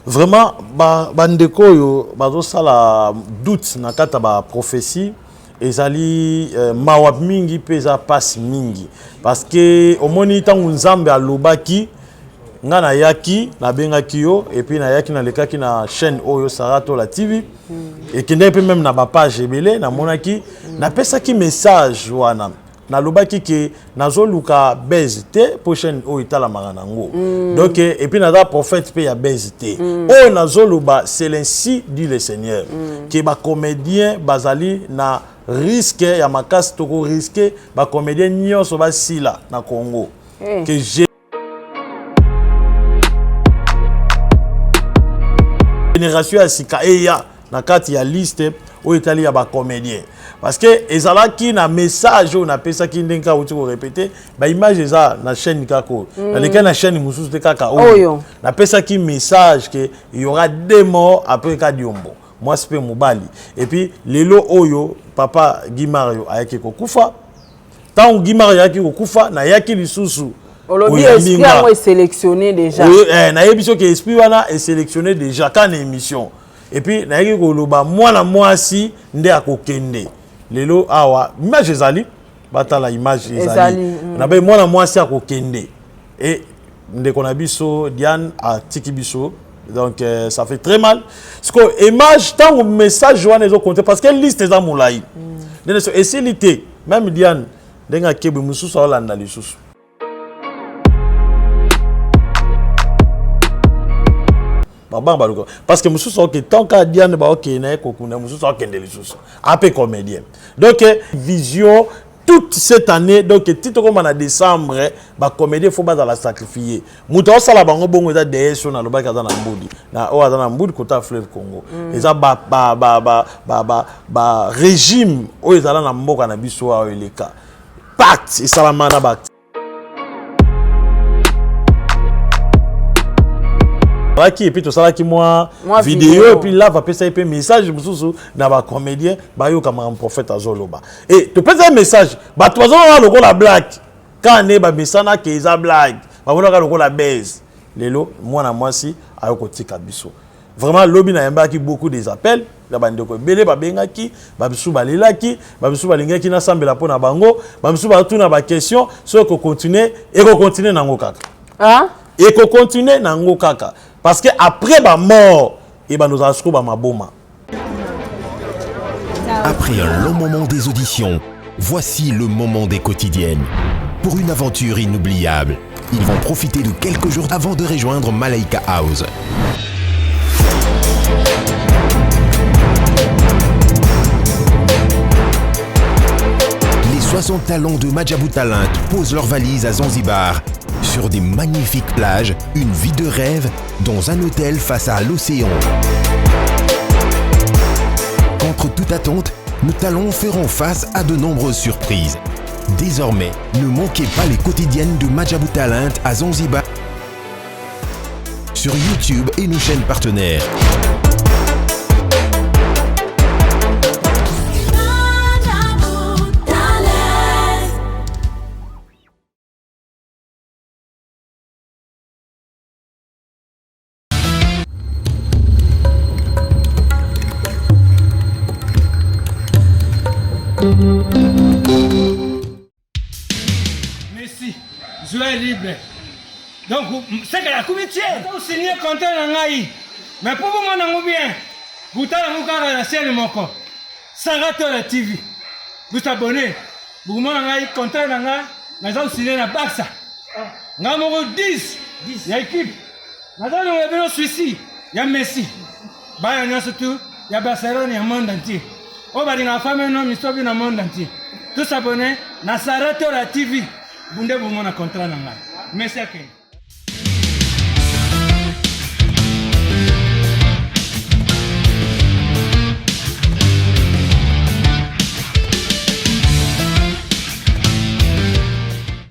Vraiment, bandeko yo, bazosala doute na kata ba prophétie. Ezali mawab mingi peza passe mingi. Parce que au moni tangu nzambe alobaki, nga na yaki, na bengaki yo, et puis na yaki na lekaki na chaîne Oyo Saratola TV. Et qui n'est pas même na ba page ebele, na monaki, na pesaki message wana. Na lobaki ke nazoluka bezite prochaine o itala maranango. Donc et puis nada prophète pe ya bezite. O nazoluba c'est l'ainsi dit le Seigneur que ba comédien bazali na risque ya makasi toko risque ba comédien nyonso ba sila na Congo. Que j'ai génération ya sika eya na kati ya liste o itali ya ba comédien. Parce que ezalaki na message on appelle ça qui ndenka ou tu répéter ba image eza na chaîne kako na leka na chaîne mususu te kaka oyo na pesa qui message que il y aura des morts après Kadiombo moi c'est mobali et puis lelo oyo papa Guy Mario ayaki kokufa tant Guy Mario ayaki kokufa na yaki lisusu Olobi esprit est sélectionné déjà na yebiso que esprit wana est sélectionné déjà quand émission et puis na yaki koloba mwana mwasi nde akokende lelo awa image ezali batala image ezali na be mwana mwasi akokende et ndeko na biso Diane a tiki biso donc ça fait très mal parce que image tant au message wana ezo compter parce que liste eza molai et c'est lité même Diane ndenga kebe mususu olanda lisusu parce que mususu ok tant qu'à Diane ba ok na kokuna mususu ok ndelisusu un peu comédien donc vision toute cette année donc titre comme en décembre ba comédien faut pas dans la sacrifier muto sala bango bongo eza DS na lobaka za na mbudi na o za na mbudi kota fleuve Congo eza ba régime o eza na mboka na biso a eleka pacte et salamana ba et puis tout ça qui moi vidéo et puis là va passer un message na ba comédien ba yo comme un prophète azoloba et tu peux un message ba toi on la blague quand ne ba misana ke za blague ba on ka la baise lelo moi na moi si ayo kotika biso vraiment lobby na yamba ki beaucoup des appels la bande ko belé ba bengaki ba bisu ba lelaki ba bisu ba lingaki na sambela pona bango ba bisu ba tuna ba question so ko continuer et ko continuer nango kaka et ko continuer nango kaka. Parce que après ma mort, et ben nous allons ba maboma. Après un long moment des auditions, voici le moment des quotidiennes. Pour une aventure inoubliable, ils vont profiter de quelques jours avant de rejoindre Malaika House. Les 60 talents de Madjabou Talent posent leurs valises à Zanzibar. Sur des magnifiques plages, une vie de rêve dans un hôtel face à l'océan. Contre toute attente, nos talents feront face à de nombreuses surprises. Désormais, ne manquez pas les quotidiennes de Madjabou Talent à Zanzibar sur YouTube et nos chaînes partenaires. Merci. Joie libre. Donc, c'est que la comité, vous signez contrat dans l'AI. Mais pour vous, mon bien, vous avez la chaîne Moko. Saratola TV. Vous abonnez. Vous avez contrat dans l'AI. Nous avons signé la Baxa. Nous avons 10. Il y a équipe. Nous avons Suisse. Il y a Messi. Il y a surtout. Il y a Barcelone, il y a le monde entier. On va dire la femme et l'homme, ils sont dans le monde entier. Tous abonnés, na Saratola TV. Vous avez un contrat dans l'AI. Merci à vous.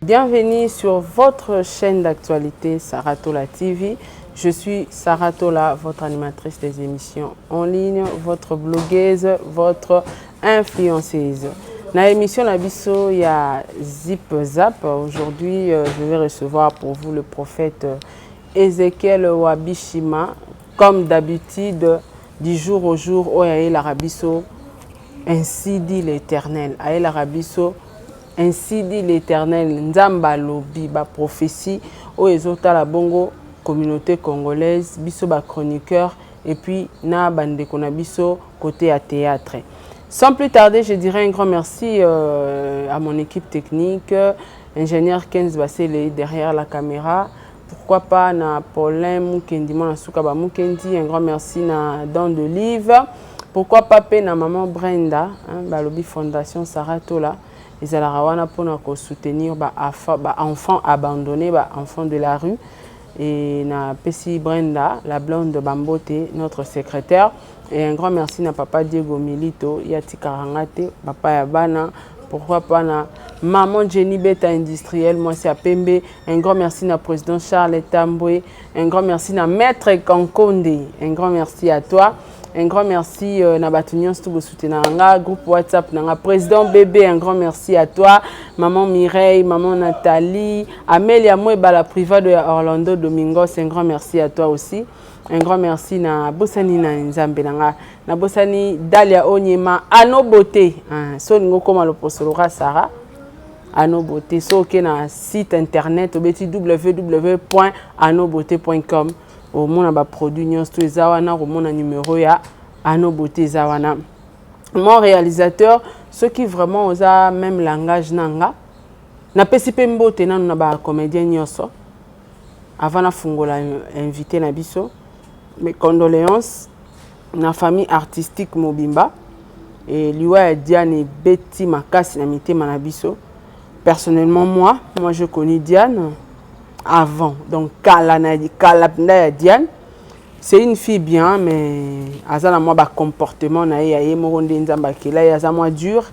Bienvenue sur votre chaîne d'actualité Saratola TV. Je suis Saratola, votre animatrice des émissions en ligne, votre blogueuse, votre influenceuse. Dans l'émission Nabiso, il y a Zip Zap. Aujourd'hui, je vais recevoir pour vous le prophète Ézéchiel Wabishima, comme d'habitude, du jour au jour, Oyae l'Arabiso, ainsi dit l'Éternel. Aye l'Arabiso, ainsi dit l'Éternel. Nzamba lobi, ba prophétie, Oyezota la bongo, communauté congolaise, biso ba chroniqueur, et puis na bande konabiso, côté à théâtre. Sans plus tarder, je dirais un grand merci à mon équipe technique, ingénieur Kenz Bassele derrière la caméra. Pourquoi pas na Paulin Mukendi, mon Soukaba Mukendi, un grand merci na Don de Livre. Pourquoi pas na maman Brenda, Balobi Fondation Saratola, les Alarawana pour nous soutenir enfants abandonnés, enfants de la rue. Et na Pessi Brenda, la blonde de Bambote, notre secrétaire. Et un grand merci à papa Diego Milito, Yati Karangate, papa Yabana, pourquoi pas na maman Jenny Beta Industriel, moi c'est à Pembe. Un grand merci à président Charles Tamboué, un grand merci à maître Kankonde, un grand merci à toi. Un grand merci à Batunion pour soutenir groupe WhatsApp, président bébé, un grand merci à toi, maman Mireille, maman Nathalie, Amélia Moueba, la privée de Orlando Domingos, un grand merci à toi aussi. Un grand merci à Bossani Nzambe, na Bossani Dalia Onyema, Ano Beauté, so ningo koma lo posolora Sarah, Ano Beauté, so ke na site internet www.anobeauté.com. Au monde a produit nyons tous les awana au monde numéro ya Ano Beauté zawana. Mon réalisateur, ceux qui vraiment osa même langage nanga, na pesipe mbote na na ba comédien nyonso. Avant na fungola invité na biso. Mes condoléances na famille artistique Mobimba et Liwa Diane et Betty Makasi na mité manabiso. Personnellement moi je connais Diane avant. Donc Kalapnda Diane, c'est une fille bien mais azana moi ba comportement na ye moronde nzamba kela ya za moi dur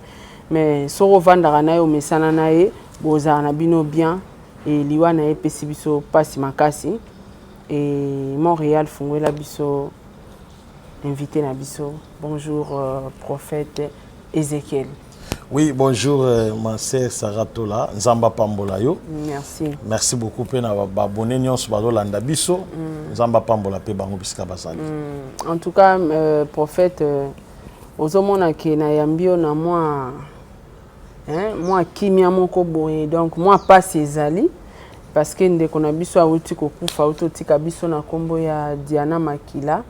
mais soro vandara na yo mesana na ye boza na bino bien et Liwa na ye pesibiso pasi makasi. Et Montréal Fungwe Labiso, invité Nabiso. Bonjour, prophète Ézéchiel. Oui, bonjour, ma sœur Saratola, Nzamba Pambolayo. Merci. Merci beaucoup pour abonner nyons bazolanda biso. Nzamba Pambola pe bango biska basali. En tout cas, prophète, ozomona ke na yambio na moi kimia moko boye. Donc moi pas Césali. Parce que nous avons besoin de kombo ya Diana Makila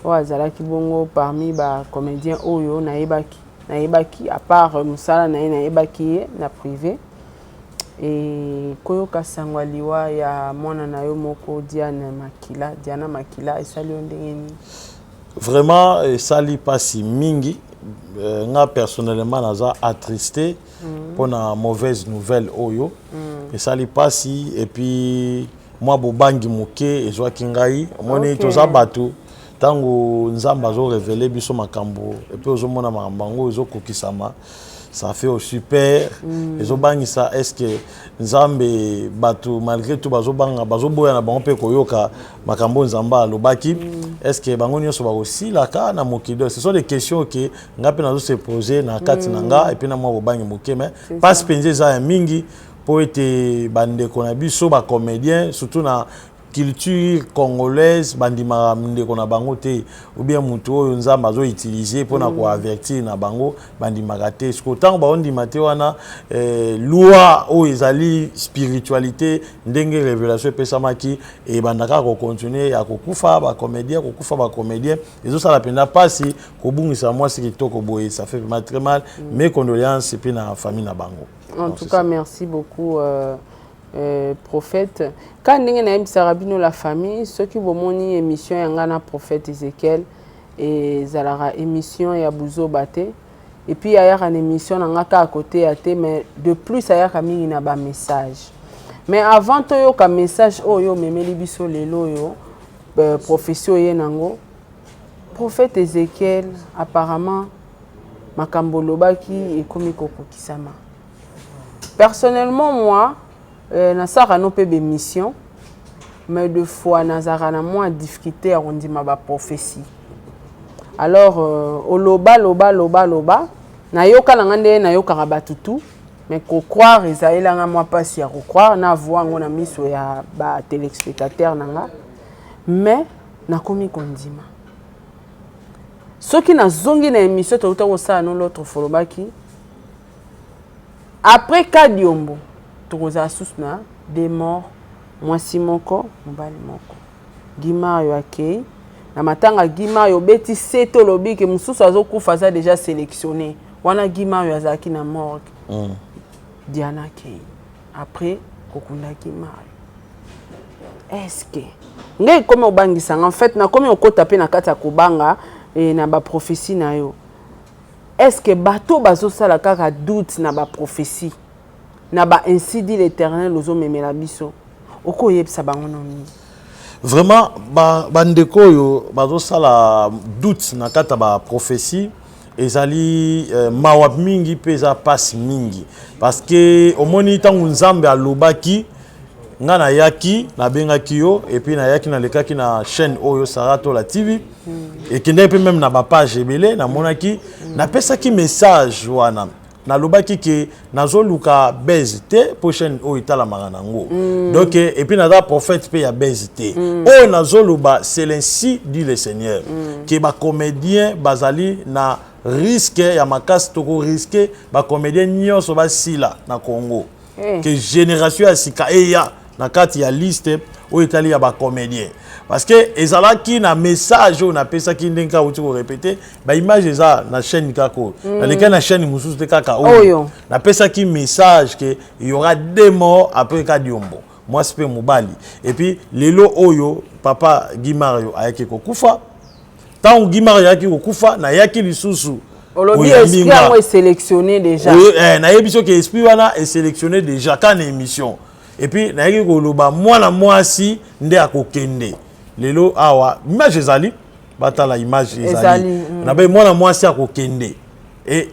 ozalaki bongo parmi ba comédiens oyo naebaki à part musala naebaki na privé et koyoka sangwa liwa ya mwana na yo moko Diana Makila esali ndengeni vraiment sali pasi mingi nga personnellement naza attristé pour la mauvaise nouvelle oyo et ça li pasi et puis moi bobangi moke et joa kingai moni toza bato tango nzamba zo révéler biso makambo et puis ozomona makambo zo kokisama ça fait au super et zo bangi ça est-ce que nzambe bato malgré tout bazo banga bazo boya na bango pe koyoka makambo nzamba lobaki est-ce que bango nyonso ba aussi la ka na mokido ce sont des questions que ngape nazo se poser na kati nanga et puis na moi bobangi moke mais pas penser ça mingi pour être bande ko na biso ba comédien surtout na culture congolaise bandima ndeko na bango te ou bien mutu oyo nzamba zo utiliser pour na ko avertir na bango bandima raté ce temps ba ondima te wana loi o ezali spiritualité ndenge révélation pesamaki et bandaka ko continuer ya kokufa ba comédien ezo sala penda pasi ko bungisa moi c'est kitoko boye ça fait très mal mes condoléances et puis na famille na bango. En tout cas merci beaucoup prophète. Quand nous avons la famille, ceux qui ont une émission, il y a un prophète Ézéchiel et Zalara émission et Abouzo Baté. Et puis il y a une émission à côté, mais de plus il y a un message. Mais avant tout, il y a un message, prophète Ézéchiel, apparemment, Makamboloba qui est comme Kisama. Personnellement, moi, Nasara no pe be mission mais deux fois Nazara na moins difficulté à on dit ma prophétie. Alors oloba na yoka na ngande na yoka rabatutu mais ko croire Isaïla nga moi pas si à croire na voix ngona miso ya ba téléspectateur nanga mais nakomi kondima soki nazongi na émission to kosala no l'autre folobaki après Kadiombo tokozala susu na des morts mwasi moko mobali moko Guimario akei na matanga Guimario beti seto lobi ke mususu azokufa aza déjà sélectionné wana Guimario azalaki na morgue Diana akei après kokunda Guimario est-ce que ngai comme obangisa en fait na comme okota pe na kati ya kobanga na ba prophétie na yo est-ce que bato bazo sala kaka doute na ba prophétie na ba ainsi dit l'Éternel ozo memela biso oko yebisa bango noni vraiment bandeko yo bazo sala doute na kata ba prophétie ezali mawab mingi peza passe mingi parce que omoni tangu nzambe alobaki nga na yaki na bengaki yo et puis na yaki na lekaki na chaîne Oyo Saratola TV et kende pe même na ba page ebele na monaki na pesaki message wana na lobaki ke nazoluka bezite prochaine Oyo itala maranango donc et puis na da prophète pe ya bezite Oyo nazoluba c'est l'ainsi dit le Seigneur que ba comédien bazali na risque ya makasi toko risque ba comédien nyonso ba sila na Congo que génération ya sika eya na kati ya liste o itali ya ba comédien parce que ezalaki na message on appelle ça ki ndenka uti ko répéter ba image eza na chaîne kako na leka na chaîne mususu te kaka oyo na pesa ki message que il y aura des morts après Kadiombo moi c'est mobali et puis lelo oyo papa Guimario ayaki kokufa tant Guimario ayaki kokufa na yaki lisusu Olobi esprit a moi sélectionné déjà oui na yebiso que esprit wana est sélectionné déjà quand émission et puis na yaki koloba mwana mwasi nde akokende lelo awa image ezali batala image ezali na ba mwana mwasi akokende et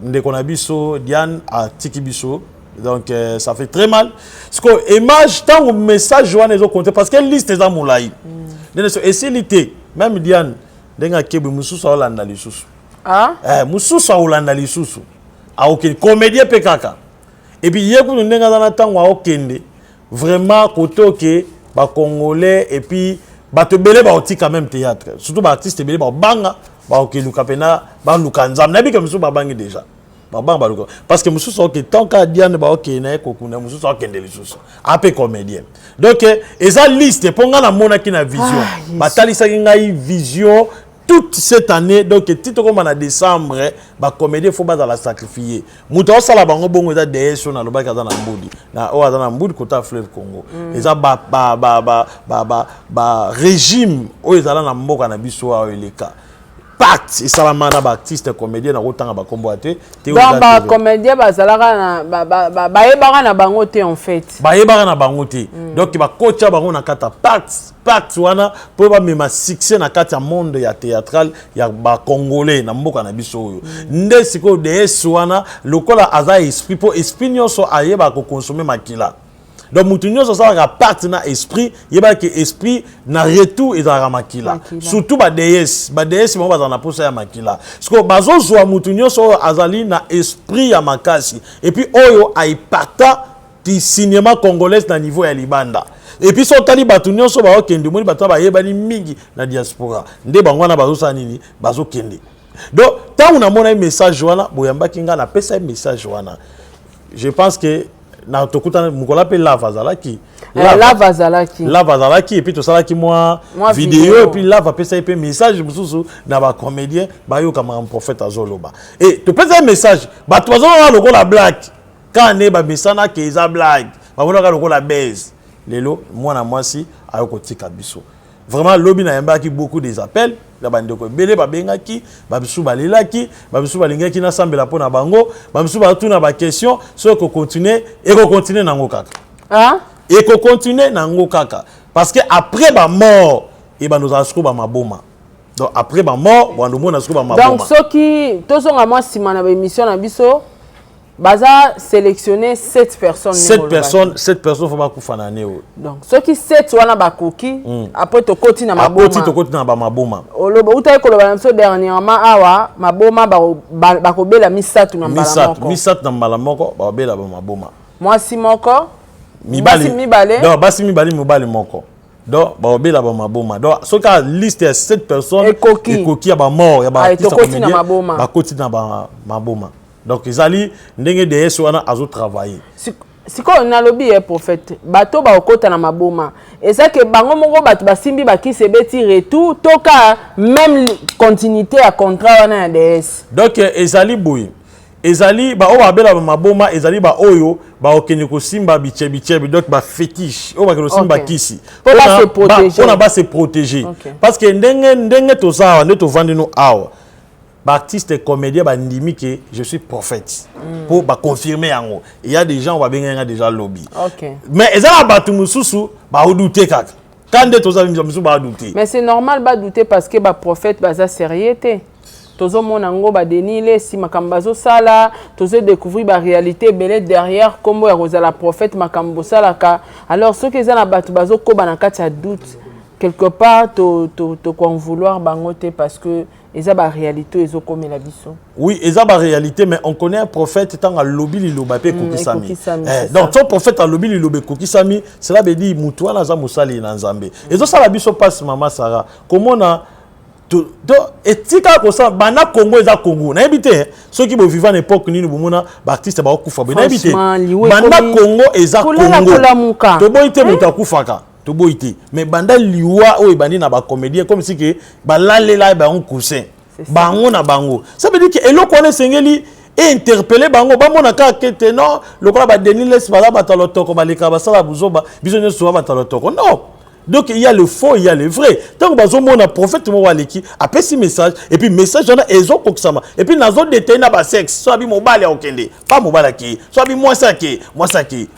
ndeko na biso Diane atiki biso donc ça fait très mal parce que image tant message wana ezo compter parce que liste eza molai et c'est l'ité même Diane denga kebe mususu olanda lisusu mususu olanda lisusu aokende comédien pe kaka et puis yeku ndenga na tango aokende vraiment koto ke ba congolais et puis ba te belé ba oti quand même théâtre surtout ba artiste belé ba banga ba okeluka pena ba lukanzam na bi ke musu ba bangi déjà ba banga ba luka parce que musu so ke tant ka Diane ba okena ekokuna musu so kende lisusu apé comédien donc eza liste ponga na mona ki na vision ba talisa ngai vision toute cette année donc titre comme en décembre ba comédie faut pas dans la sacrifier muto sala bango bongo za DS na loba ka za na mbudi na o za na mbudi kota fleuve Congo eza ba régime o ezala na mboka na biso a eleka pacte et salamana ba artiste comédien na rotanga ba kombo ate donc ba comédien ba zalaka na ba yebaka na bango te en fait ba yebaka na bango te donc ba coach bango na kata pacte wana po ba mema succès na kati ya monde ya théâtral ya ba congolais na mboka na biso oyo nde siko DS wana lokola aza esprit po esprit nyonso ayeba ko consommer makila donc mutunyo so ça pacte na esprit yeba ke esprit na retour ezala makila surtout ba DS mo baza na posa ya makila siko bazo zo mutunyo so azali na esprit ya makasi et puis oyo aipata ti cinéma congolais na niveau ya libanda et puis so tali batu nyonso ba okende moni batu ba yebani mingi na diaspora nde bango na bazo sa nini bazo kende donc tant on a mon message wana boyamba kinga na pesa message wana je pense que na tokuta mukola pe lava zalaki et puis to salaki moi vidéo et puis lava pesa pe message mususu na ba comédien ba yo kama prophète azoloba et to pesa message ba to azoloba lokola black quand ne ba mesana ke za black ba bona lokola base lelo mwana mwasi ayoko tika biso vraiment lobby na yamba ki beaucoup des appels la bande ko belé ba bengaki ba bisu balelaki ba bisu balingaki na sambela pona bango ba bisu ba tuna ba question so ko continuer et ko continuer nango kaka et ko continuer nango kaka parce que après ba mort et ba nous asiko ba maboma donc après ba mort ba ndomo na siko ba maboma donc soki tozonga moi sima na ba émission na biso baza sélectionner 7 personnes 7 personnes faut pas kufana neo donc ceux qui 7 wana bakoki après to koti na maboma après to koti na ba maboma oloba uta ko loba so dernièrement awa maboma bakobela misatu na mbala moko misatu na mbala moko babela ba maboma mwasi moko mibali mibale donc basi mibali mobali moko donc baobela ba maboma donc ce cas liste ya 7 personnes ekoki ya ba mort ya ba artiste comédien ba koti na ba maboma donc ezali ndenge DS wana azo travailler sikoyo nalobi prophète bato baokota na maboma eza ke bango moko bato basimbi bakisi ebeti retour toka même continuité ya contrat wana ya DS donc ezali boye ezali ba o babela ba maboma ezali ba oyo ba okene ko simba biche donc ba fétiche o ba ko simba kisi on ba se protéger parce que ndenge to za ne to vendre no awa ba artiste comédien ba ndimi que je suis prophète pour ba confirmer yango il y a des gens va benga déjà lobby mais ezala batu mususu ba douter kaka quand to za mususu ba douter mais c'est normal ba douter parce que ba prophète ba za sérieuxté tozo monango ba denile si makambazo sala tozo découvrir ba réalité belé derrière comme ya rozala prophète makambo sala ka alors ceux qui za batu bazo ko ba na kati ya doute quelque part to kon vouloir bangote parce que eza ba réalité ezo comme la biso oui eza ba réalité mais on connaît un prophète tant à lobby liloba pe kokisami donc ton prophète à lobby liloba kokisami cela veut dire mutu wana za musali na nzambe ezo sala biso passe mama Sarah comment na etika ko sa bana Congo eza Congo na ebité ceux qui bo vivant époque nini bomona ba artiste ba okufa na ebité bana Congo eza Congo to boite mutu akufaka to boite mais banda liwa o ebandi na ba comédien comme si que ba lalela ba on coussin bango na bango ça veut dire que eloko on sengeli et interpeller bango ba mona ka kete non lokola ba denile ba batalotoko ba leka ba sala buzoba biso nyo ba batalotoko non. Donc il y a le faux, il y a le vrai. Donc bazomona prophète mo waleki après ce message et puis message on a ezo koksama et puis nazo détail na ba sexe so abi mobile okende pas mobile ki so abi moi ça ki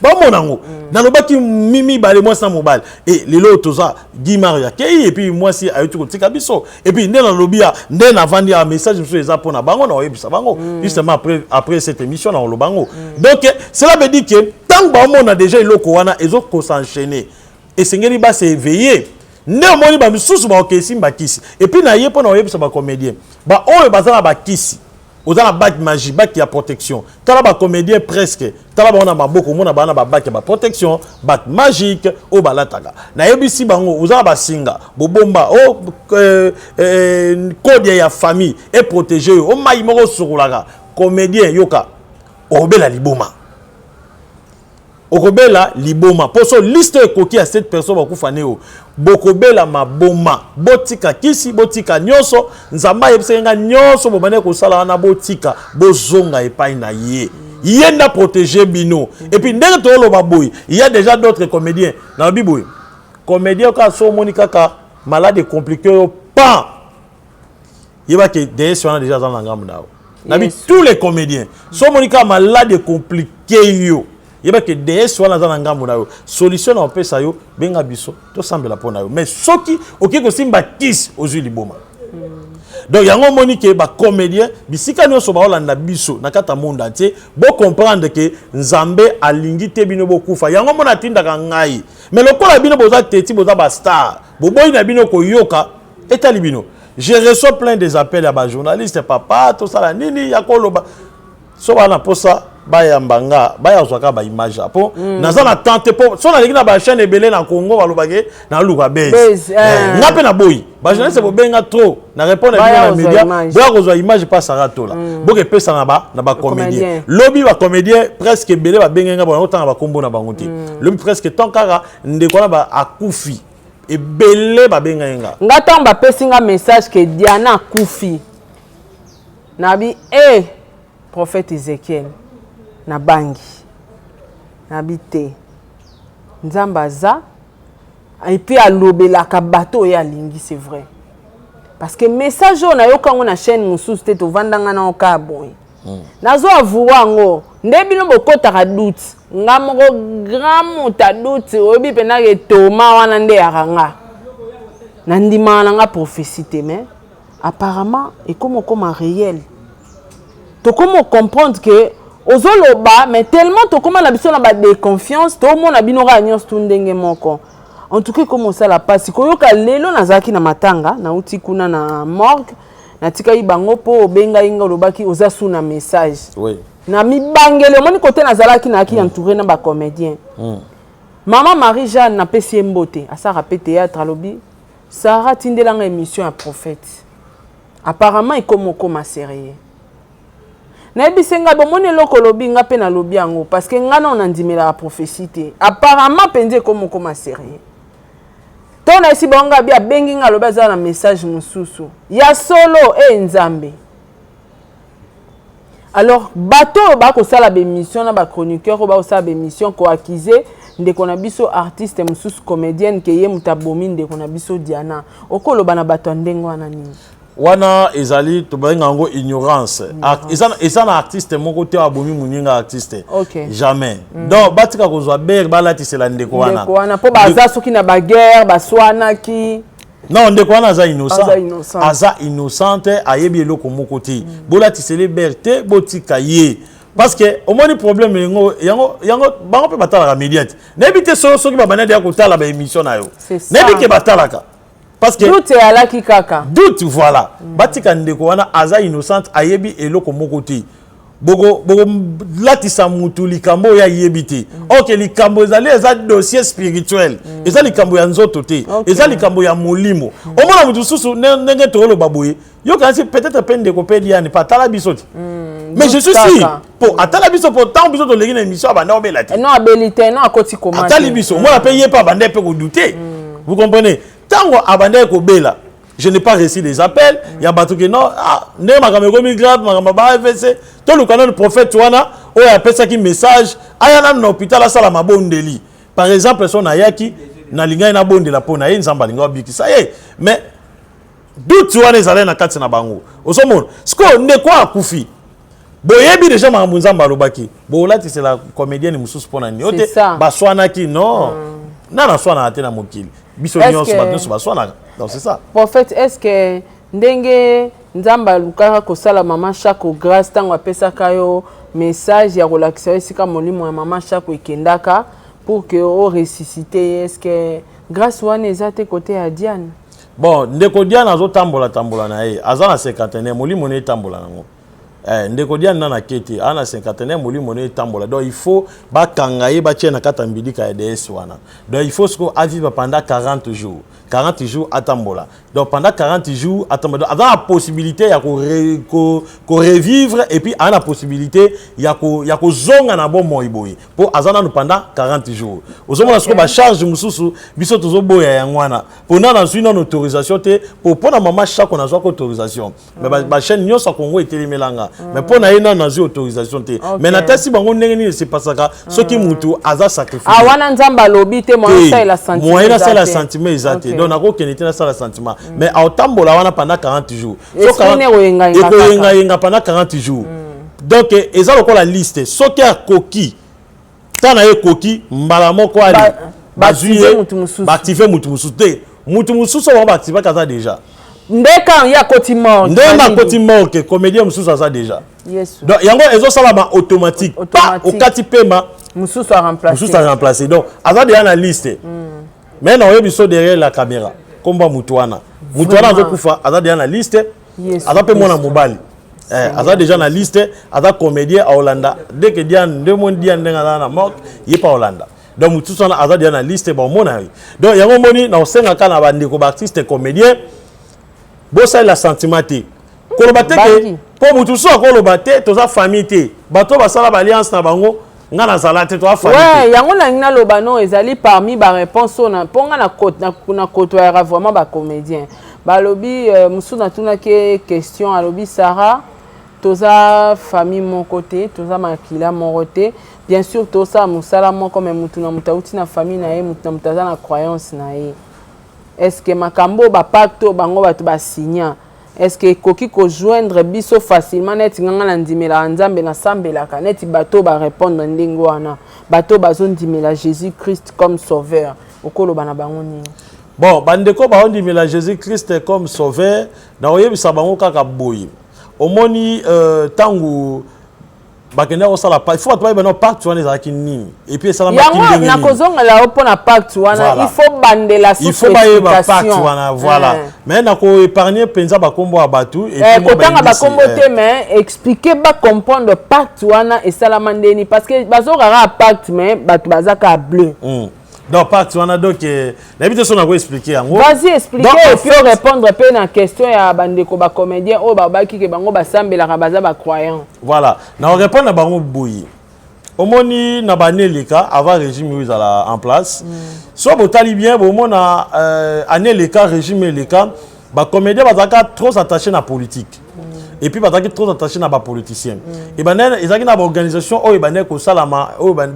ba monango na lobaki mimi bale moi ça mobile et lelo toza Guimaria ki et puis moi si ayuti ko tika biso et puis ndena lobia ndena vandi un message monsieur eza pona bango na oyebisa bango justement après cette émission na lobango donc cela veut dire que tant ba mona déjà eloko wana ezo ko s'enchaîner et sengeli ba se éveiller néomoni ba misusu ba okesi mbakisi et puis na yepo na oyebisa ba comédien ba oyo bazala ba kisi ozala bac magie bac ya protection tala ba comédien presque tala ba ona maboko mona ba na ba bac ya protection bac magique o balataka na yebisi bango ozala ba singa bobomba o code ya famille et protéger o mai moko sukulaka comédien yoka obela liboma okobela liboma poso liste ekoki ya 7 personnes bakufaneo bokobela maboma botika kisi botika nyoso nzamba yebisenga nyoso bobane kosala na botika bozonga epai na ye yenda protéger bino et puis ndenge to loba boy il y a déjà d'autres comédiens na biboy comédien ka so monika ka malade compliqué pas yeba que des on a déjà dans la gamme dao na bi tous les comédiens so monika malade compliqué yo yeba que DS wana za ngambo na yo solution na pesa yo benga biso to sambela pona yo mais soki okiko simba kiss ozui liboma donc yango monique ba comédien bisika nyonso ba olanda biso na kata monde entier bo comprendre que nzambe alingi te bino bokufa yango mona tindaka ngai mais lokola bino boza teti boza ba star boboyi na bino ko yoka etali bino je reçois plein des appels à ba journalistes papa to sala nini yakoloba so bana posa baya mbanga baya zwaka ba image apo naza na tante po so na lingi na ba chaîne ebele na Congo balobake na luka base ngape na boyi ba jeunesse bo benga trop na répondre na média boya kozwa image pas Saratola boke pesa na ba comédien lobby ba comédien presque ebele ba benga ba otanga ba kombo na bango te lobby presque tant kaka ndeko na ba akufi ebele ba benga ngata ba pesinga message que Diana akufi nabi prophète Ezekiel na bangi na bité nzambaza et puis à lobelaka bateau ya lingi c'est vrai parce que message on a yo kango na chaîne mususu te to vandanga na oka boy nazo avouer ngo ndebino bokota doute ngamoko grand muta doute obi pena ke toma wana nde aranga na ndima na nga prophétie te mais apparemment et comme réel to comment comprendre que ozoloba mais tellement to comment la biso na ba de confiance to mona bino ga nyos tundenge moko en tout cas comment ça la passe koyoka lelo nazaki na matanga na uti kuna na morgue na tika ibango po benga inga lobaki ozasu na message oui na mibangele moni côté nazalaki na ki entouré na ba comédien Maman Marie-Jeanne n'a pas si mboté. À ça rappelle théâtre à lobby. Sarah tindelanga émission à prophète. Apparemment il comme ma série. Na bisenga bomone loko lobby nga pe na lobby yango parce que nga na on andimela la prophétie. Apparemment pende comme ma série. Ton esi bonga bia bengi nga loba za na message mususu. Ya solo e nzambe. Alors bateau ba ko sala be mission na ba chroniqueur ba ko sala be mission ko accuser ndeko na biso artiste mususu comédienne ke ye mutabomi ndeko na biso Diana okolo bana bato ndengo wana nini wana ezali to ba ngango ignorance eza na artiste moko te abomi muninga artiste jamais donc batika ko zwa ber balati sela ndeko wana po baza soki na ba guerre baswana ki non ndeko wana aza innocent aza innocente ayebi eloko moko te bolati sele berté botika ye parce que au moins le problème yango bango pe batala la médiate n'habite soki ba banade ya kotala ba émission na yo n'habite batalaka parce que doute ala ki kaka doute voilà batika ndeko wana aza innocente ayebi eloko moko te bogo latisa mutu likambo ya yebite OK likambo ezali eza dossier spirituel eza likambo ya nzoto te eza likambo ya molimo omona mutu susu ndenge tolo baboye yo kansi peut-être pende ko pedi yani patala bisoti mais je suis sûr pour atala biso pour tant biso to legi na émission abanda obela te non abilité non akoti comment atali biso moi payer pas banda pe ko douter vous comprenez tango abanda ko bela je n'ai pas reçu les appels il y a bato que non ne makameko migrate makamba FVC to le canon prophète wana o ya pesa ki message ayana na hôpital sala mabondeli par exemple son ayaki na linga na bondela pona ye nzamba linga bikisa mais doute wana ezala na kati na bango osomona siko ne kwa akufi boyebi déjà makambo nzamba alobaki bolati c'est la comédienne mususu pona ni ote baswana ki non na swana ate na mokili biso nyonso batno baswana donc c'est ça prophète est-ce que ndenge nzamba lukaka kosala mama Chako grâce tango apesaka yo message ya relaxer esika molimo ya mama Chako ekendaka pour que o ressusciter est-ce que grâce wana ezate côté ya Diane bon ndeko Diane azotambola na ye azana 51 molimo ne tambola nango ndeko Diane nana kete ana 51 molimo ne tambola donc il faut ba kangaye ba tiena kata mbilika ya DS wana donc il faut ce vivre pendant 40 jours à Tambola. Donc pendant 40 jours, à Tambola, avant la possibilité, il y a qu'on revivre et puis à la possibilité, il y a qu'on zonga na bon moiboy pour azana nous pendant 40 jours. Aux hommes on a charge mususu biso tozo boya yangwana. Pour nous on a une autorisation pour la maman chaque on a une autorisation. Mais ba chaîne nyo sa Congo était melanga. Mais pour na ina na autorisation mais na tasi bango ndenge c'est pas ça ce qui mutu aza sacrifice. Ah wana nzamba lobi te moyen ça la sentiment. Moyen ça la sentiment exact. Donc na ko kenete na ça la sentiment. Mais à Tambola wana pendant 40 jours. Et ko pendant 40 jours. Donc eza loko la liste. Soki a koki. Tana ye koki mbala moko ali. Bazuye activer mutu mususu te. Mutu mususu ba activer kaza déjà. Ndeka ya koti mort. Ndeka koti mort que comédien mususu ça déjà. Yes. Donc yango ezo sala ba automatique. Pas au kati pema mususu a remplacer. Mususu a remplacer. Donc aza déjà na liste. Mais non yebiso derrière la caméra. Komba mutuana. Mutuana azokufa aza déjà na liste. Aza pe mona mobali. Aza déjà na liste, aza comédien à Hollanda. Dès que Diane deux mois Diane ndenga na mort, il est pas Hollanda. Donc mutuana aza déjà na liste ba mona. Donc yango moni na osenga kana bandeko ba artiste comédien. Bossa la sentimenté. Kolobate ke po mutuso kolobate toza famille te. Bato basala ba alliance na bango. Ngana zalate to afani. Ouais, yango na ngina lobano ezali parmi ba réponse na ponga na koto ya vraiment ba comédien. Ba lobi musu na tuna ke question alobi Sarah toza famille mon côté, toza makila mon côté. Bien sûr toza musala mon comme mutu na mutauti na famille na ye mutu na mutaza na croyance na ye. Est-ce que makambo ba pacte bango batu ba signa? Est-ce que koki ko joindre biso facilement net nganga na ndimela nzambe na sambela ka net bato ba répondre ndingo wana bato bazondimela Jésus Christ comme sauveur okolo bana bango ni bon bandeko ba ondimela Jésus Christ comme sauveur na oyebisa bango kaka boyi omoni tangu bakenda ko sala pas il faut pas bano pacte wana ezaki nini et puis ça la makinde nini na kozonga la opo na pacte wana il faut bandela il faut ba yeba pacte wana voilà mais na ko épargner penza ba kombo abatu et puis ko tanga ba kombo te mais expliquer ba comprendre pacte wana et ça la mandeni parce que bazora pacte mais batu bazaka bleu Donc, pacte, on a donc. L'habitude, on a quoi expliquer. Vas-y, expliquer et puis répondre un peu à la question. Il y a des comédiens qui sont croyants. Voilà. On répond à Bango Bouyi. Au moni na baneleka avant régime où en place. Soit au talibien, au moni aneleka régime leka, ba comédien bazaka trop attaché na politique. Et puis bazaka trop attaché na ba politicien. Et banen ezaki na ba organisation o banen ko salama o ba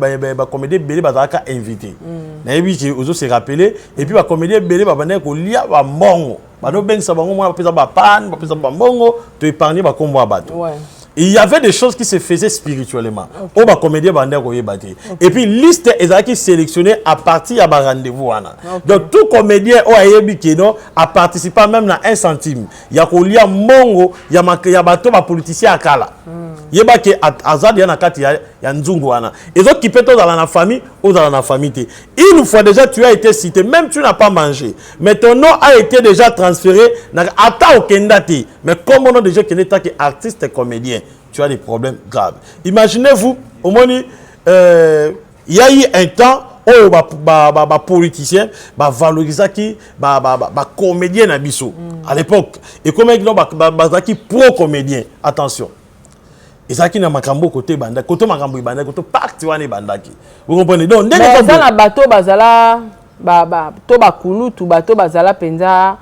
comédien belé bazaka invité. Na yebi ki ozo se rappeler et puis ba comédien belé ba banen ko lia ba mbongo. Ba no beng sa bango mo ba pesa ba pan, ba pesa ba mbongo, to épargner ba kombo abato. Ouais. Il y avait des choses qui se faisaient spirituellement. Okay. Au comédien et puis liste est sélectionnée à partir de rendez-vous. Okay. Donc tout comédien a participé même à 1 centime. Il y a Kolia Mongo, il y a bateau politicien à Kala. Il y a Azad, il y a Nzungu. Et autres qui peuvent être dans la famille ou dans la famille. Une fois déjà tu as été cité, même tu n'as pas mangé. Mais ton nom a été déjà transféré à au Kendati. Mais comme on a déjà qui est artiste et comédien, tu as des problèmes graves. Imaginez-vous, au moins, il y a eu un temps où les politiciens valorisent qui comédien à Bissau. À l'époque, et comme ils ont pro-comédien, attention. Et ça qui n'a pas côté banda, côté makambo banda, côté parti wane bandaki. Vous comprenez? Donc, mais ça na bateau bazala to bakulu tu bateau bazala penza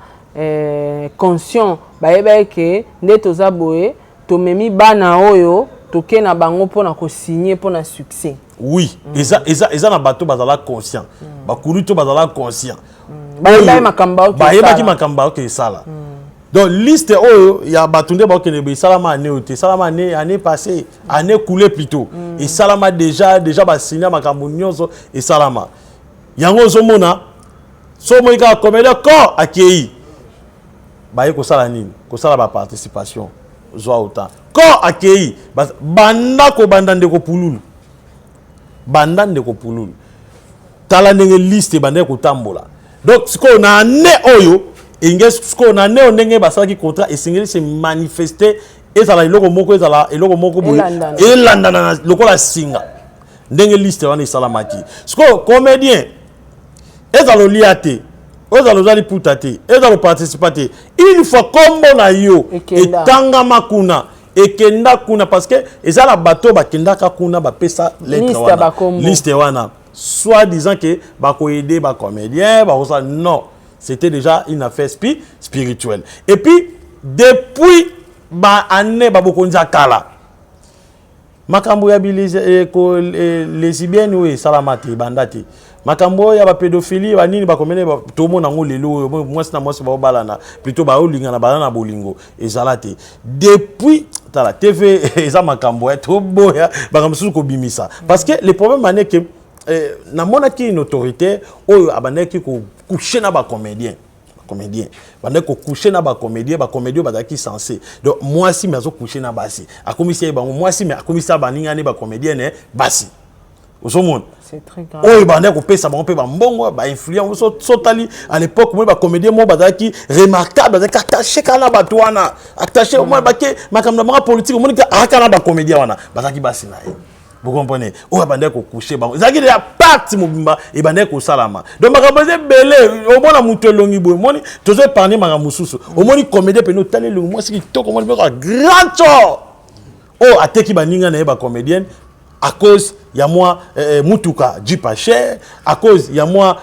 conscient ba que ndeto za boye to memi bana oyo to ke na bango pona ko signer pona succès. Oui, eza na bateau bazala conscient. Bakulu to bazala conscient. Ba makamba ok sala. Donc, liste où il y a Batunde Bakenebe, Salama année passée, année coulée plutôt. Et Salama déjà signé ma Camounioso et Salama. Yango Zomona, Somoika comédien corps accueilli. Baye ko salanine, ko sala ba participation. Zoa autant. Corps accueilli. Banda ko bandande ko pululu. Bandande ko pululu. Talanenge liste bandande ko tambola. Donc, ce qu'on a né oyo. Et ce qu'on a né, on a un contrat et s'est manifesté et ça a été moko et landana lokola singa ndenge liste wana salamaki ce que comédien et ça le liate et ça le zali putate et ça le participaté une fois comme na yo et tanga makuna et kenda kuna parce que et ça la bateau ba kenda ka kuna ba pesa liste wana soit disant que ba ko aider ba comédien ba ça non. C'était déjà une affaire spirituelle. Et puis, depuis l'année Babokonza Kala, Makambo ya lesbiennes ou salamate bandate. Makambo ya pédophilie banini bakomene to mona ngolelo moi ba balana plutôt ba olinga na balana bolingo ezalate. Depuis la TV eza makambo ya to boya bakamsu ko bimisa. Parce que le problème est que na monaki une autorité oyo abaneki ko coucher na ba comédien bande ko coucher na ba comédien bazaki censé donc moi si mais zo coucher na basi akomisi ba moi si mais akomisi ba ninga ne ba comédien ne basi osomon c'est très grave oyo bande ko pesa ba ba mbongo ba influence sotali à l'époque moi ba comédien mo bazaki remarquable bazaki attaché kana batwana attaché moi ba ke makamna politique mo nika akana ba comédien wana bazaki basi na vous comprenez? Ou abandé ko coucher ba. Ça qui est parti mobimba et bandé ko salama. Donc makamboze belé au mona mutelongi boy. Moni tozo parler makamususu. Au moni comédie pe no tale le moi c'est to comment be grand cho. Oh ateki baninga na ba comédienne à cause ya moi mutuka jipa cher à cause ya moi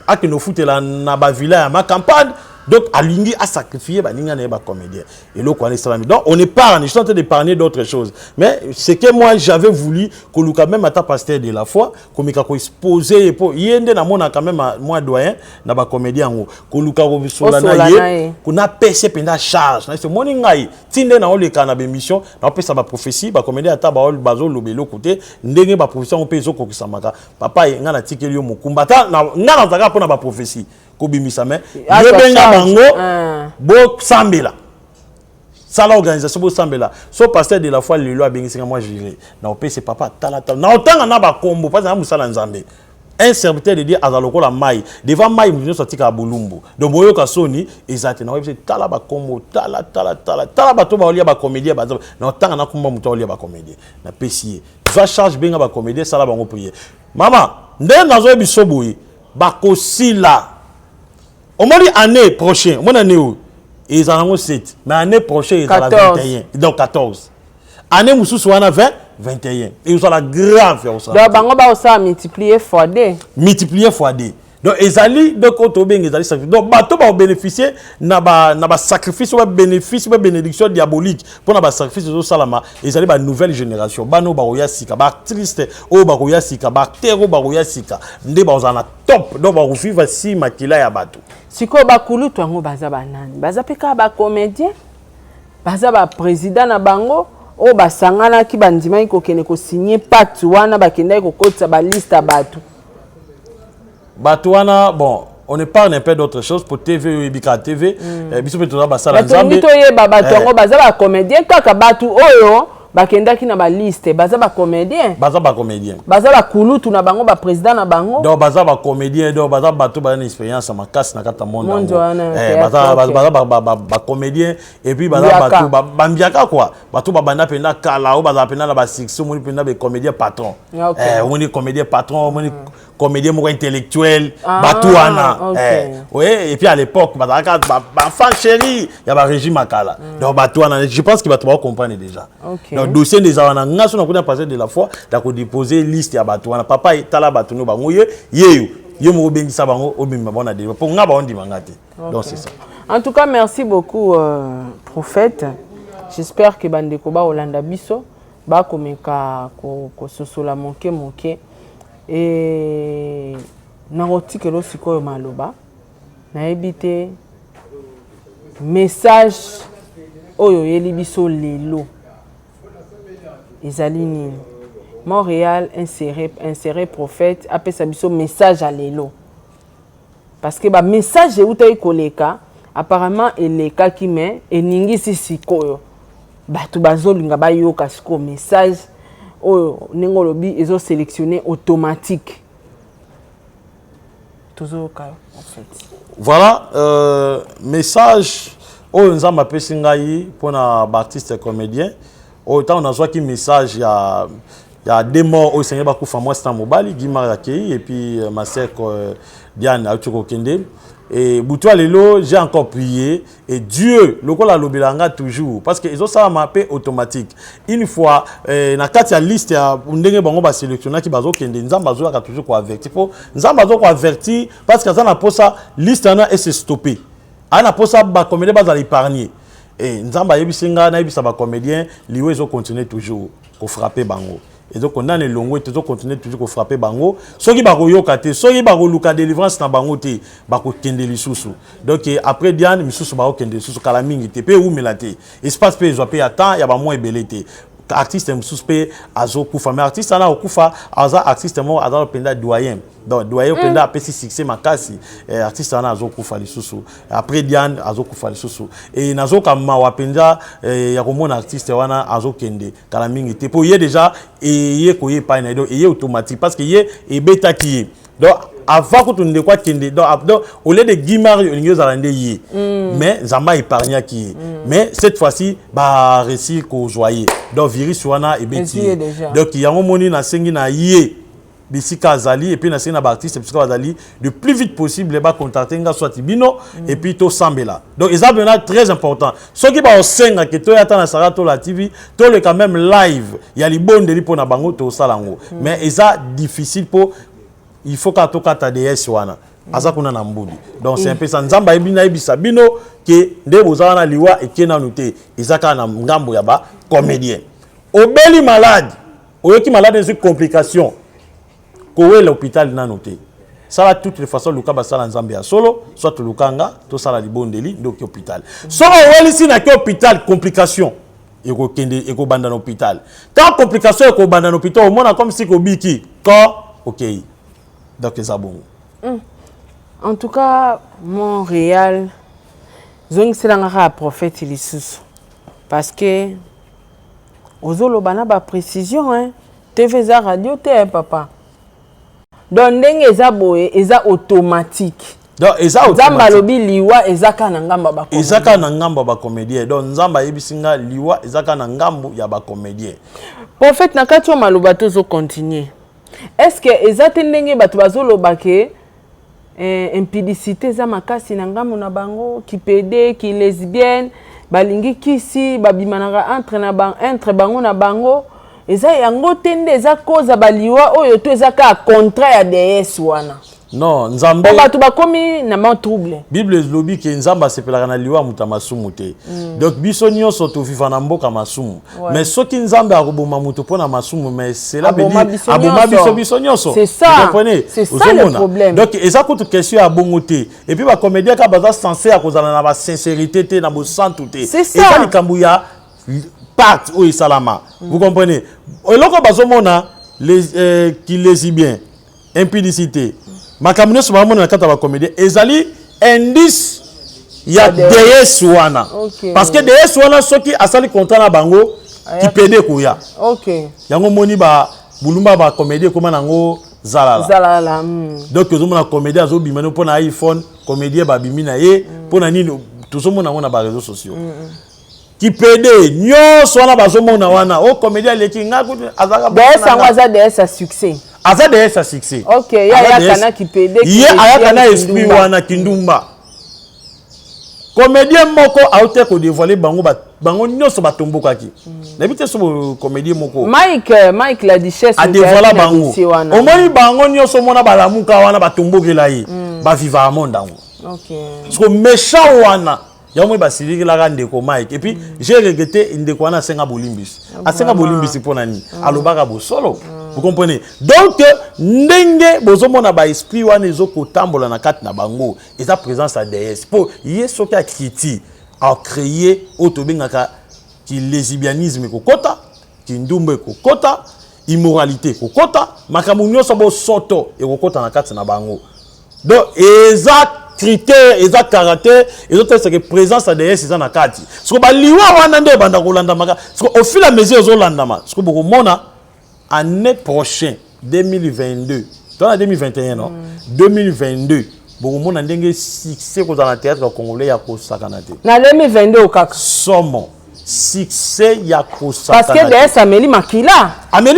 akeno futela na ba villa ya ma campagne. Donc, Alingi a sacrifié les comédiens. Et le quoi les donc, on est pas en train d'épargner d'autres choses. Mais ce que moi j'avais voulu, que nous quand même à ta pasteur de la foi, comme il a exposé pour yende na mona quand même moi doyen na ba comédien ngo, que nous ka solana ye, qu'on a payé pendant charge. Na ce morning ngai, tinde na ole kana be mission, na pesa ba prophétie, ba comédien ata ba ol bazo lobelo côté, ndenge ba prophétie on peso ko kisamaka. Papa ngana tikeli yo mukumbata na ngana zaka pona ba prophétie. Kobimisa me yebenga bango bo sambela sala organisation bo sambela so pasteur de la foi le loi bengi moi j'irai na opese papa tala na otanga na ba kombo pas na musala nzambe un serviteur de Dieu azaloko la mai devant mai nous sorti ka bulumbu donc boyo ka soni ezate na opese tala ba kombo tala ba to ba olia ba comédien ba na otanga na kumba muto olia ba comédien na pesier va charge benga ba comédien sala bango prier mama ndenge nazo biso boye bakosila omoni année prochaine mon année où ils en ont 7 mais année prochaine ils ont 21 donc 14 année mususu wana 20 21 et ils ont la grave faire ça donc bango ba ça multiplier fois 2 donc ezali donc otobeng ezali sacrifice donc bato ba bénéficier na ba sacrifice ou bénéfice ou bénédiction diabolique pour na ba sacrifice zo salama ezali ba nouvelle génération bano ba roya sika ba triste o ba roya sika ba terro ba roya sika nde ba ozana top donc ba vivre si makila ya bato siko ba kulu twango baza banani baza peka ba comédien baza ba président na bango o ba sangana ki bandima ko kene ko signer pacte wana ba kenda ko kotsa ba liste bato Batouana, bon, on ne parle un peu d'autre chose pour TV, Ibika TV. Biso peut être basala nzambe. Batoye babatongo baza ba comédien kaka batu oyo bakenda ki na ba liste baza ba comédien. Baza ba kulutu na bango ba président na bango. Donc baza ba comédien donc baza bato ba une expérience makasi na kata monde. Baza ba comédien et puis baza bato bambiaka quoi. Bato ba banda penda kala o baza penda na ba section moni penda ba comédien patron. Moni comédien patron moni comédien intellectuel batouana ouais et puis à l'époque enfant chéri il y a un régime akala donc batouana je pense que va comprendre déjà donc dossier des awana ngaso na passer de la fois d'accord déposer liste ya batouana papa tala batouno bango ye mo bengisa bango obimba bona de pour ngaba on dimangate donc c'est ça en tout cas merci beaucoup prophète j'espère que bandeko ba Olanda biso ba komeka ko sosola moke et naroti que sikoyo maloba na ebité message oyo yeli biso lelo ezali nini Montréal inséré prophète apesa biso message à lelo parce que ba message eutai koleka apparemment eleka ki me eningisi sikoyo batu bazolinga bayoka siko message oh nengolobi ils sélectionné automatique toujours en fait voilà message oh nzamba pesi ngai pona artiste comédien autant on a soit qui message il y a des morts au Seigneur bakufa moi c'est mobile Guimard Akei et puis ma sœur Diane Achoko Kende. Et Boutoua Lelo, j'ai encore prié. Et Dieu, le col a l'obélanga toujours. Parce qu'ils ont ça mappé automatique. Une fois, na kati ya liste ya ndenge bango ba sélectionner qui bazo kende nzambazo a toujours quoi avertir. Nzambazo quoi avertir parce que ça n'a pas ça liste na et se stopper. Ana pas ça ba comédien bazali épargner. Et nzamba yebisinga na yebisa ba comédien liwe zo continuer toujours ko frapper bango. Et donc on a les longs et toujours continuer toujours à frapper bango ceux qui baroyo kate ceux qui baroluka délivrance na bango te bako kende lisusu donc après Diane misusu bako kende lisusu kala mingi te pe ou melate espace pe zo pe attend ya ba moins belete artiste misusu pe azo kufa mais artiste ana okufa aza artiste mo aza penda doyen donc doyen penda a pesi succès makasi artiste ana azo kufa lisusu après Diane azo kufa lisusu et nazo kama wapenda ya komona artiste wana azo kende kala mingi te po ye déjà et koye pa na donc et automatique parce que ye et beta qui donc avant que tu ne quoi kende donc au lieu de Guimard Olingo Zalande yi mais Zamba épargna qui mais cette fois-ci ba réussir ko joyer donc virus wana et beti donc il y a un moni na sengi na yé bisika zali et puis na sengi na artiste bisika zali le plus vite possible ba contacter nga soit bino et puis to sambela donc ça c'est très important ce qui ba osenga que to yata na Sarato la TV to le quand même live il y a les bonnes deli pour na bango to salango mais ça difficile pour il faut qu'à tout cas TDS wana aza kuna na mbudi donc c'est un peu ça nzamba ebina ebisa bino que nde bozana liwa ekena noté ezaka na ngambo ya ba comédien obeli malade oyoki malade des complications kowe l'hôpital na noté ça va toutes les façons luka basala nzambe ya solo soit lukanga to sala libondeli donc hôpital so weli si na ke hôpital complication eko kende eko banda na hôpital tant complication eko banda na hôpital au mona comme si ko biki ko OK. Donc c'est bon. En tout cas, Montréal, zong selanga prophète lisusu parce que ozolo bana ba précision hein. TV za radio te papa. Donc ndenge eza boye eza automatique. Donc eza automatique. Nzamba lobi liwa ezaka na ngamba ba comédien. Ezaka na ngamba ba comédien. Donc nzamba yebisinga liwa ezaka na ngambu ya ba comédien. Prophète na kati o maloba to zo continuer. Est-ce que ezatendenge batu bazoloba ke impudicité za makasi na ngamu na bango ki PD ki lesbienne balingi kisi babimanaka entre bango na bango eza yango tende eza cause baliwa oyo to eza ka contrat ya DS wana. Non, Nzambe. Batu bakomi na ma trouble. Bible lobi ke Nzamba sepelaka na liwa muta masumu te. Donc biso nyonso to viva na mboka masumu. Mais soki Nzambe akoboma muto pona masumu mais cela veut dire aboma biso nyonso. C'est ça. Vous comprenez? C'est ça le problème. Donc eza ko question ya bongote. Et puis ba comédien ka baza censé akozala na ba sincérité te na bo santé. C'est ça. Eza likambu ya pacte ou salama. Vous comprenez? Eloko bazomona les qui lesbien, impudicité. Makamune so bamona na kata ba comédien ezali indice ya DS wana. Parce que DS wana soki asali contrat na bango ki pede koya. OK. Yango moni ba bulumba ba comédien koma nango zalala. Zalala. Donc ozomona comédien azo bimano pona iPhone, comédien ba bimina ye pona nini tozomona ngona ba réseaux sociaux. Ki pede nyonso wana bazomona wana o comédien leki ngaku azaka ba. DS angwaza DS a succès. Aza de sa succès. OK, ya kana ki pede ki. Ye aya na esprit wana kindumba. Comédien moko aute ko dévoiler bango nyonso batomboka ki. Na bité so comédien moko. Mike la duchesse a dévoiler bango. Au moins bango nyonso mona balamuka wana batombokela ye. Ba viva a monde ango. OK. Parce que méchant wana ya moi basili la rande ko Mike et puis j'ai regretté ndeko wana senga bolimbis. A senga bolimbis pona ni. Alobaka bo solo. Vous comprenez? Donc, ndenge bozomona ba esprit wana ezoko tambola na kati na bango, eza présence à DS. Pour yeso ka kriti a créer autobengaka ki lesbianisme kokota, ki ndumbe kokota, immoralité kokota, makamu nyonso bo soto e kokota na kati na bango. Donc, eza critère, eza caractère, eza c'est que présence à DS eza na kati. Parce que ba liwa wana nde banda kolanda maka. Parce que au fil et à mesure ozolandama, parce que boko mona année prochaine 2022 dans la 2021 non 2022 beaucoup monde ndenge succès ko dans le théâtre congolais ya ko sakanate na 2022 au kaka somo succès ya ko sakanate parce que DS Amélie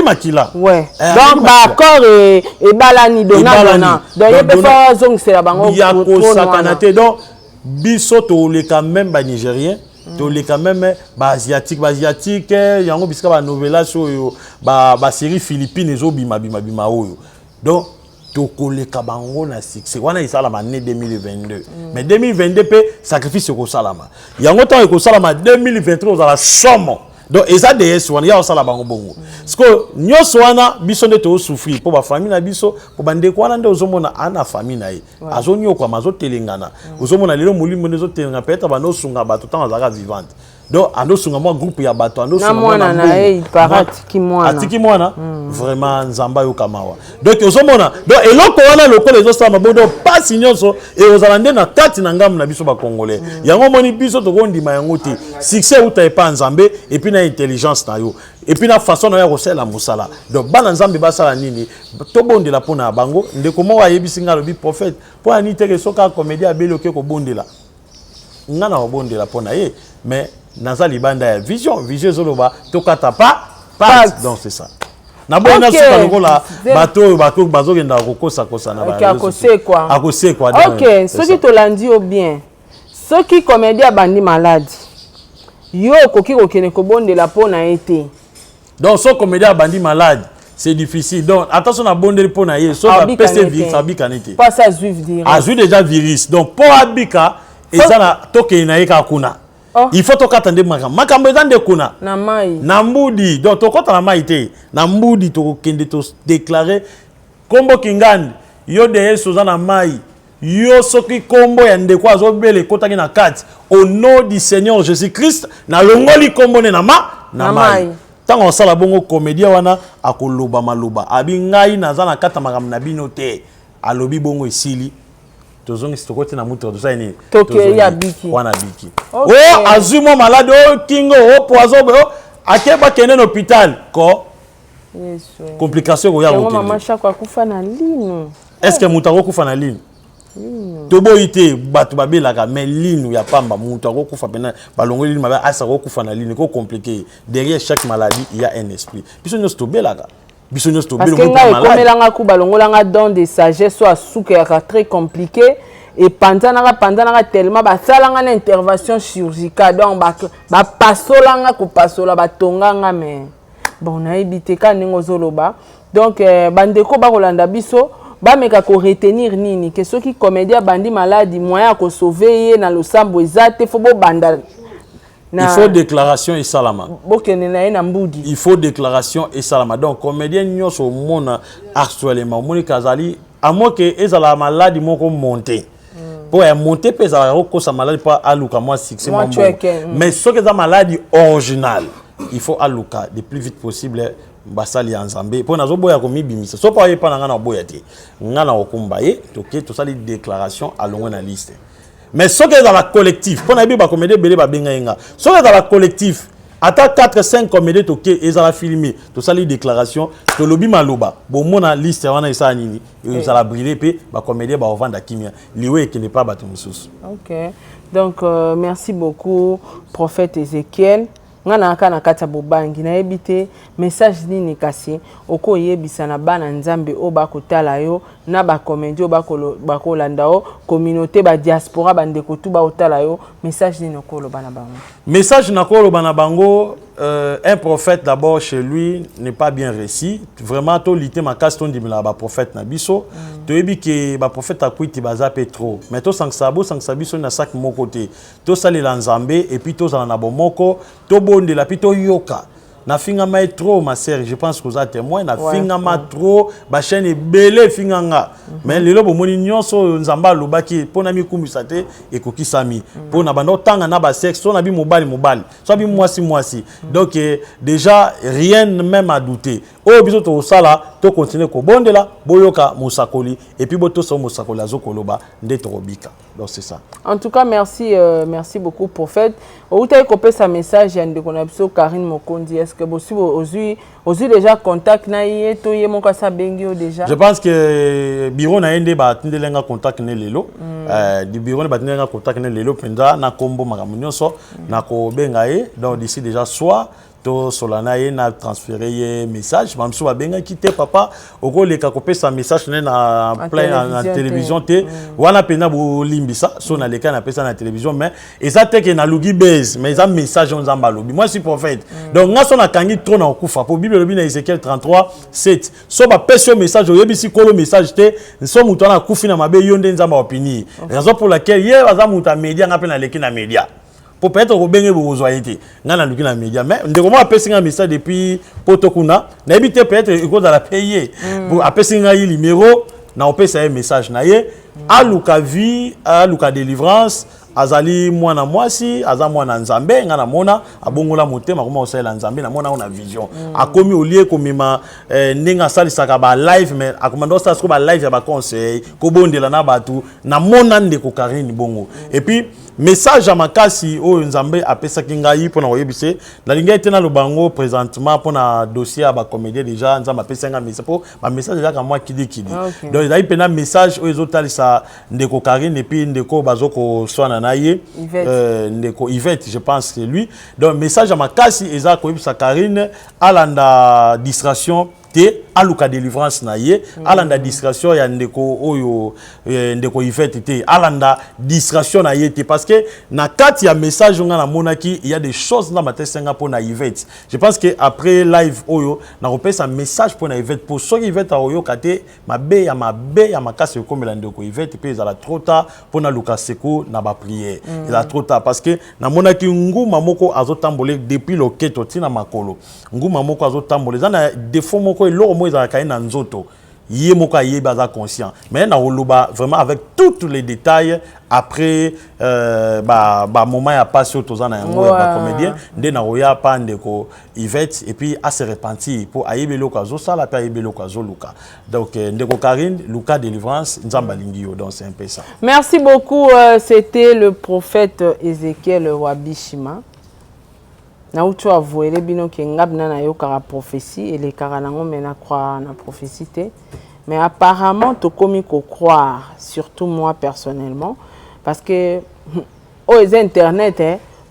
Makila ouais donc ba accord et balani dona donc il peut faire zong c'est la bango ya ko sakanate donc biso to le quand même ba nigérien to le quand même ba asiatique yango bisika ba novela so ba série philippine ezo bima oyo donc to koleka bango na succès wana isala ma année 2022 mais 2022 pe sacrifice ko salama yango temps ko salama 2023 za la somme donc eza DS wana ya osala bango bongo parce que nyonso wana biso nde to souffrir pour ba famille na biso pour bande ko wana nde ozomona ana famille na ye azonyo kwa mazo telengana ozomona lelo molimo nezo telenga peut-être bano sunga bato tant azaka vivante donc ando sunga mo groupe ya bato ando sunga mwana na ye parati ki mwana atiki mwana vraiment nzamba yo kamawa donc ozomona donc eloko wana lokolo ezosama bodo pas nyonso e ozalande na kati na ngamu na biso ba congolais yango moni biso to kondima yango te succès uta epa nzambe et puis na intelligence na yo et puis na façon na ya kosala musala donc bana nzambe basala nini to bondela pona bango ndeko mo ayebisi ngalo bi prophète po ani teke soka comédien abeloke ko bondela ngana ko bondela pona ye mais naza libanda ya vision zoloba tokata pas donc c'est ça na bona soka lokola bato bazokenda kokosa na ba akosekwa OK soki tolandi o bien soki comédien bandi malade yo koki kokene ko bondela pona été donc so comédien bandi malade c'est difficile donc attention na bondeli pona ye so ba PC virus abikanete pas ça juif dire azu déjà virus donc pour abika ezana toke na yeka kuna il faut tokatande makambo ezande kuna na mai na mbudi donc tokota na mai te na mbudi tokende to déclarer kombo kingandi yo de soza na mai yo soki kombo ya ndeko azobele kotaki na kati au nom du Seigneur Jésus-Christ na longoli kombo ne na mai tant on sala bongo comédien wana akoloba maloba abi ngai naza na kata makambo na bino te alobi bongo esili tozongi sitokote na muto to saini toke ya biki wana biki oh azumo malade oh kingo oh poison oh akeba kene na hôpital ko yesu complication ko ya ko mama shaka kufa na lino est-ce que muta ko kufa na lino tobo ite batu babelaka mais lino ya pamba muta ko kufa pena balongoli lino asa ko kufa na lino ko compliqué derrière chaque maladie il y a un esprit biso nyo stobelaka Bisognos to parce que comme langa ku balongolanga dans des sagesse soit souka très compliqué et pendant tellement ba salanga une intervention chirurgicale donc ba pasolanga ko pasola ba tonganga mais bon na ebité ka ngozoloba donc bandeko ba kolanda biso ba meka ko retenir nini que ceux qui comédien bandi maladie moyen ko sauver na lo sambo ezate fo bo banda. Il faut déclaration et salama. Il faut déclaration et salama. Donc, comédien nous au monde actuellement, Monique Azali, à moins que les la maladie moko monter. Pour monter, peut être sa maladie pas à Luka moi c'est mon mais ce que la maladie originale, il faut à Luka le plus vite possible. Basali ensemble pour nazo boya komi bimisa so pa yepa na boya te ngana okumbaye toke to sali déclaration à longue na liste. Mais ce qui est dans la collectif, pour nous dire comédie belé ba benga inga. Ce qui est dans la collectif, atta 4 5 comédies toké et ça la filmer, to sali déclaration, to lobi maloba. Bon mona liste wana isa nini, ça la briller pe ba comédie ba vendre kimia. Liwe qui n'est pas bateau mususu. OK. Donc merci beaucoup prophète Ézéchiel. Ngana kana kata bobangi na ebité message nini kasi oko yebisa na bana nzambe o bakotala yo na ba comédie o bakolanda o communauté ba diaspora bandeko tu ba otala yo message nini okolo bana bango message na kolo bana bango un prophète d'abord chez lui n'est pas bien réussi vraiment to lité makasi ton dimila ba prophète na biso to yebi ke ba prophète akwiti bazape trop mais to sanksa biso na sak mo côté to sali la nzambe et puis to za na bomoko to bonde la pito yoka na finga ma trop ma sœur je pense que vous êtes témoin na finga ma trop ba chaîne belé finganga mais lelo bomoni nyonso nzamba lobaki pona mi kumbisa te ekokisami pona bando tanga na ba sexe so na bi mobali so bi mwasi donc déjà rien même à douter o biso to sala to continuer ko bondela boyoka musakoli et puis boto so musakoli azokoloba nde to robika donc c'est ça en tout cas merci merci beaucoup prophète ou t'as copié sa message de konabso Karine Mokondi est-ce que aussi déjà contact na yé to yé mon kasa bengio déjà je pense que bureau na ende ba tindelenga contact ne lelo du bureau na ba tindelenga contact ne lelo penda na kombo makamunyoso na ko bengaye donc d'ici déjà soir to solana ye na transférer message même so ba benga kité papa oko le ka kopesa message na plein na télévision te wana pena bo limbisa so na le ka na pesa na télévision mais et ça te que na lugi base mais ça message on zamba lobi moi je suis prophète donc nga so na kangi trop na okufa pour bible lobi na Ézéchiel 33:7 so ba pesa message oyebi si kolo message te so muto na kufi na mabe yonde nzamba opini raison pour laquelle hier aza muta média nga pe na leki na média pour peut-être au bengue bozoyité ngana luki na média mais ndeko mo apesi nga message depuis potokuna na ebité peut-être iko za la payer pour apesi nga numéro na opesa un message na ye aluka vie aluka délivrance azali mwana mwasi aza mwana nzambe ngana mona abongola motema koma osala nzambe na mona ona vision akomi olie komima ninga salisaka ba live mais akomando sa ko ba live ya ba conseil ko bondela na batu na mona ndeko Karine bongo et puis message à makasi o nzambe apesa kingai pona oyebise la linga etena lobango présentement pona dossier à ba comédien déjà nzamba apesa nga message po ba message déjà ka moi kidi donc il a pena message o ezotalisa ndeko Karine et puis ndeko bazoko swana naye ndeko Yvette je pense que lui donc message à makasi eza ko yebisa Karine alanda distraction te aluka délivrance na ye alanda distraction ya ndeko oyo ndeko Yvette te alanda distraction na ye te parce que na kati ya message nga na monaki il y a des choses na matesenga pour na Yvette je pense que après live oyo na repesa message pour na Yvette pour ceux qui Yvette oyo kate mabe ya makasi comme la ndeko Yvette pe za la trop tard pour na luka seko na ba prière il a trop tard parce que na monaki nguma moko azotambolé depuis loketo tina makolo nguma moko azotambolé za na défaut moko eloko mo za kaina nzoto yé moka yé baza conscient mais na oloba vraiment avec tous les détails après moment ya passé tozana yango ba comédien nde na oya pa ndeko Yvette et puis à se repentir pour ayebelo kazo sala pa ayebelo kazo luka donc ndeko Karine luka délivrance nzamba lingio donc c'est un peu ça. Merci beaucoup c'était le prophète Ézéchiel Wabishima. Na utu avoué bino ke ngabna na yo kara prophétie et les karanango mena croire na prophétie mais apparemment to komi ko croire surtout moi personnellement parce que aux internet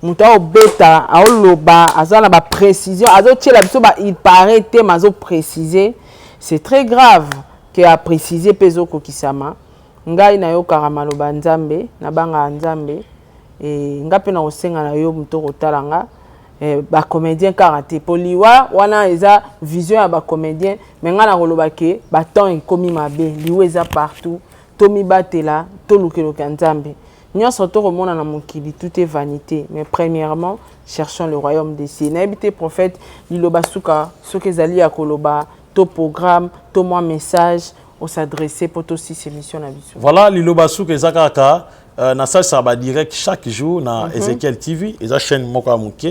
muta obeta a loba azana ba précision azo tshela biso ba il paraît te mazo préciser C'est très grave que a précisé Pezo Kokisama. Ngai na yo karamaloba nzambe, na banga nzambe. Et nga pe na osenga na yo muto kotalanga. Ba comédien karaté poliwa wana eza vision ya ba comédien mais nga na koloba ke ba temps ekomi mabe liwe eza partout tomi batela to lukeloka nzambe nyonso to komona na mokili tout est vanité mais premièrement cherchons le royaume des cieux na ebité prophète liloba suka soki ezali ya koloba to programme to moi message on s'adresser pour aussi ces missions na biso. Voilà liloba suka ezakaka na ça va direct chaque jour na Ezekiel TV et la chaîne moko amuke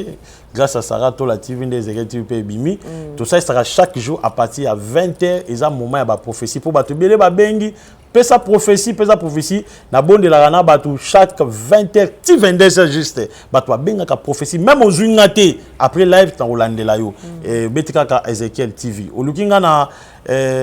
grâce à Sarah Tola TV de Ezekiel TV pe bimi tout ça sera chaque jour à partir à 20h et ça moment ya ba prophétie pour batu belé ba bengi pesa prophétie na bonde la rana batu chaque 20h ti 22h juste batu ba benga ka prophétie même aux ngate après live ta olandela yo et betika ka Ezekiel TV o lukinga na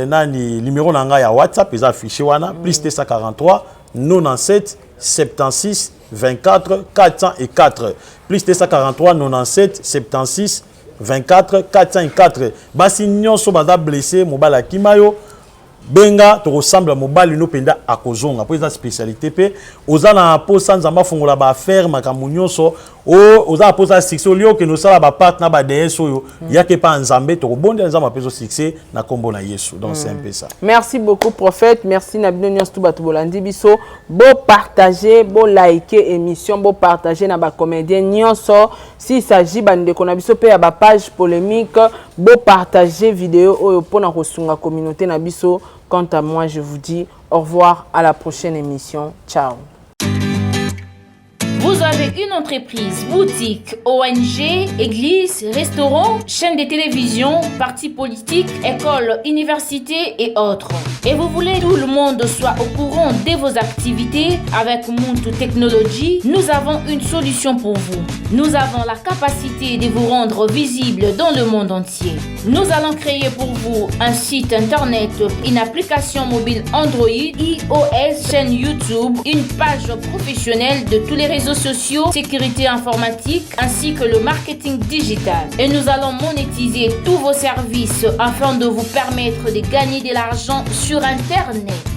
nani numéro nanga ya WhatsApp eza affiché wana plus 243 97 76 24 404 plus 243 97 76 24 404 basi nyonso baza blessé mobala kimayo benga to ressemble mobile no penda akozonga pour eza spécialité pe ozana posa nzamba fongola ba affaire makambo nyonso o ozana posa succès lio que no sala ba partner ba DS oyo yake pa nzambe to bonde nzamba peso succès na kombo na Yesu donc c'est un peu ça. Merci beaucoup prophète, merci na bino nyonso bato bolandi biso bo partager bo liker émission bo partager na ba comédien nyonso si s'agit bande ko na biso pe ya ba page polémique bo partager vidéo oyo pona kosunga communauté na biso. Quant à moi, je vous dis au revoir à la prochaine émission. Ciao. Vous avez une entreprise, boutique, ONG, église, restaurant, chaîne de télévision, parti politique, école, université et autres. Et vous voulez que tout le monde soit au courant de vos activités avec Muntu Technology, nous avons une solution pour vous. Nous avons la capacité de vous rendre visible dans le monde entier. Nous allons créer pour vous un site internet, une application mobile Android, iOS, chaîne YouTube, une page professionnelle de tous les réseaux sociaux, sécurité informatique ainsi que le marketing digital. Et nous allons monétiser tous vos services afin de vous permettre de gagner de l'argent sur Internet.